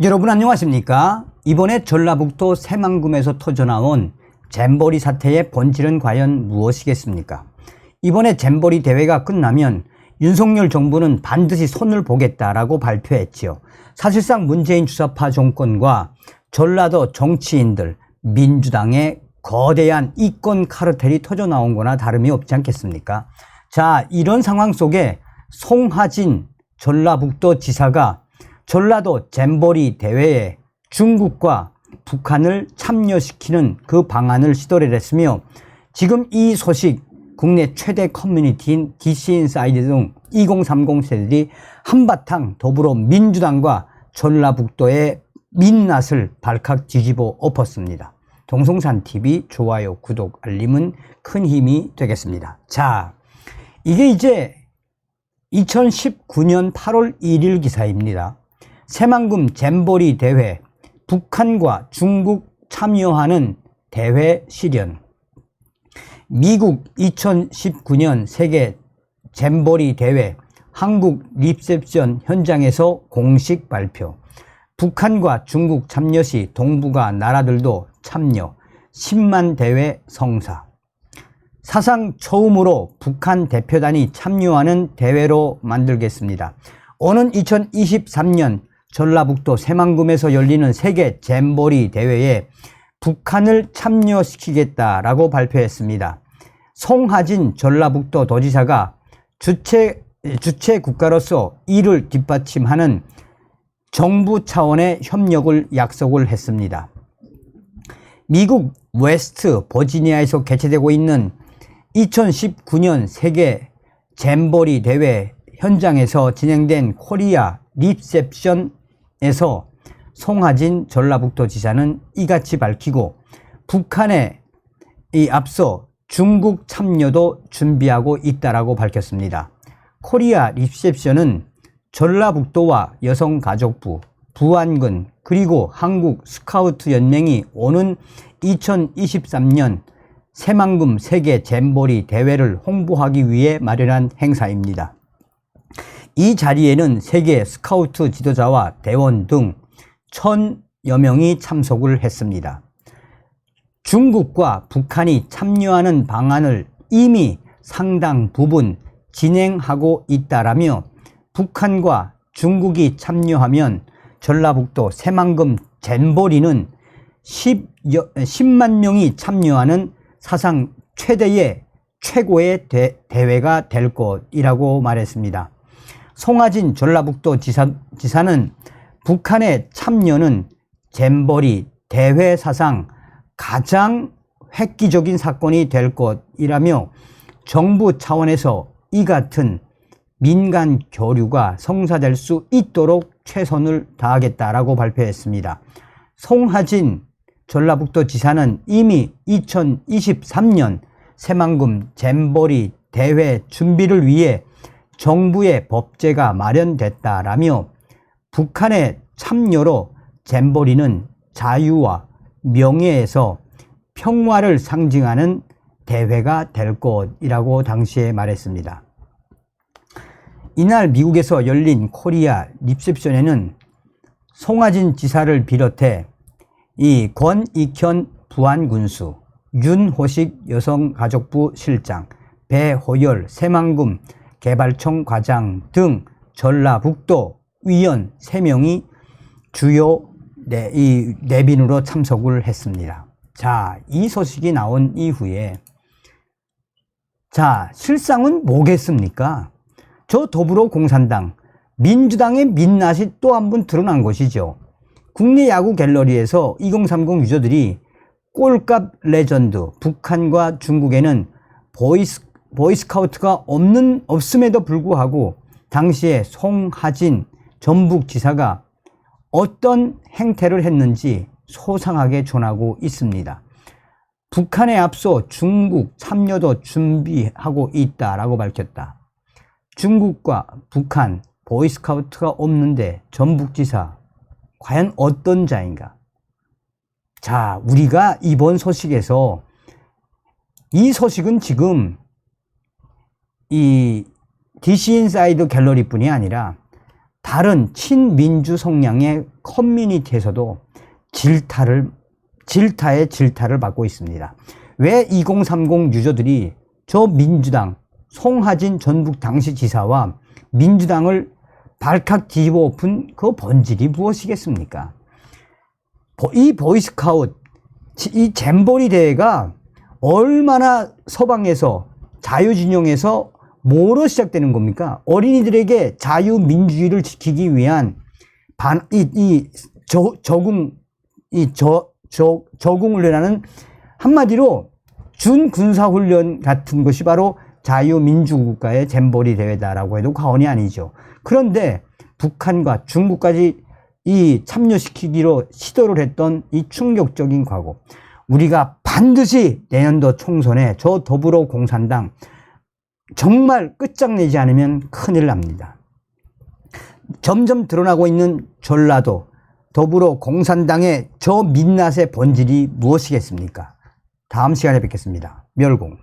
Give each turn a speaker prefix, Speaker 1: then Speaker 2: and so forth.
Speaker 1: 여러분 안녕하십니까? 이번에 전라북도 새만금에서 터져나온 잼버리 사태의 본질은 과연 무엇이겠습니까? 이번에 잼버리 대회가 끝나면 윤석열 정부는 반드시 손을 보겠다라고 발표했지요. 사실상 문재인 주사파 정권과 전라도 정치인들, 민주당의 거대한 이권 카르텔이 터져나온 거나 다름이 없지 않겠습니까? 자, 이런 상황 속에 송하진 전라북도 지사가 전라도 잼버리 대회에 중국과 북한을 참여시키는 그 방안을 시도를 했으며, 지금 이 소식 국내 최대 커뮤니티인 DC인사이드 등 2030 세대들이 한바탕 더불어민주당과 전라북도의 민낯을 발칵 뒤집어 엎었습니다. 동성산TV 좋아요, 구독, 알림은 큰 힘이 되겠습니다. 자, 이게 이제 2019년 8월 1일 기사입니다. 새만금 잼버리 대회, 북한과 중국 참여하는 대회 실현. 미국 2019년 세계 잼버리 대회 한국 리셉션 현장에서 공식 발표. 북한과 중국 참여 시 동북아 나라들도 참여. 10만 대회 성사. 사상 처음으로 북한 대표단이 참여하는 대회로 만들겠습니다. 오는 2023년 전라북도 새만금에서 열리는 세계 잼버리 대회에 북한을 참여시키겠다라고 발표했습니다. 송하진 전라북도 도지사가 주최 국가로서 이를 뒷받침하는 정부 차원의 협력을 약속을 했습니다. 미국 웨스트 버지니아에서 개최되고 있는 2019년 세계 잼버리 대회 현장에서 진행된 코리아 리셉션에서 송하진 전라북도 지사는 이같이 밝히고, 북한에 앞서 중국 참여도 준비하고 있다라고 밝혔습니다. 코리아 리셉션은 전라북도와 여성가족부, 부안군 그리고 한국 스카우트 연맹이 오는 2023년 새만금 세계 잼버리 대회를 홍보하기 위해 마련한 행사입니다. 이 자리에는 세계 스카우트 지도자와 대원 등 1000여 명이 참석을 했습니다. 중국과 북한이 참여하는 방안을 이미 상당 부분 진행하고 있다라며, 북한과 중국이 참여하면 전라북도 새만금 잼버리는 10만 명이 참여하는 사상 최고의 대회가 될 것이라고 말했습니다. 송하진 전라북도 지사는 북한의 참여는 잼버리 대회 사상 가장 획기적인 사건이 될 것이라며, 정부 차원에서 이 같은 민간 교류가 성사될 수 있도록 최선을 다하겠다라고 발표했습니다. 송하진 전라북도 지사는 이미 2023년 새만금 잼버리 대회 준비를 위해 정부의 법제가 마련됐다라며, 북한의 참여로 잼버리는 자유와 명예에서 평화를 상징하는 대회가 될 것이라고 당시에 말했습니다. 이날 미국에서 열린 코리아 리셉션에는 송하진 지사를 비롯해 이 권익현 부안군수, 윤호식 여성가족부 실장, 배호열 새만금 개발청 과장 등 전라북도 위원 3명이 주요 내빈으로 참석을 했습니다. 자, 이 소식이 나온 이후에, 자, 실상은 뭐겠습니까? 저 더불어공산당, 민주당의 민낯이 또 한 번 드러난 것이죠. 국내 야구 갤러리에서 2030 유저들이 꼴값 레전드, 북한과 중국에는 보이스카우트가 없음에도 불구하고 당시에 송하진 전북지사가 어떤 행태를 했는지 소상하게 전하고 있습니다. 북한에 앞서 중국 참여도 준비하고 있다라고 밝혔다. 중국과 북한 보이스카우트가 없는데 전북지사 과연 어떤 자인가? 자, 우리가 이번 소식에서, 이 소식은 지금 이 DC인사이드 갤러리뿐이 아니라 다른 친민주 성향의 커뮤니티에서도 질타의 질타를 받고 있습니다. 왜 2030 유저들이 저 민주당 송하진 전북 당시 지사와 민주당을 발칵 뒤집어 엎은 그 본질이 무엇이겠습니까? 이 보이스카웃, 이 잼버리 대회가 얼마나 서방에서 자유진영에서 뭐로 시작되는 겁니까? 어린이들에게 자유민주주의를 지키기 위한 적응훈련하는 한마디로 준군사훈련 같은 것이 바로 자유민주국가의 잼버리 대회다라고 해도 과언이 아니죠. 그런데 북한과 중국까지 이 참여시키기로 시도를 했던 이 충격적인 과거, 우리가 반드시 내년도 총선에 저 더불어공산당 정말 끝장내지 않으면 큰일 납니다. 점점 드러나고 있는 전라도 더불어공산당의 저 민낯의 본질이 무엇이겠습니까? 다음 시간에 뵙겠습니다. 멸공.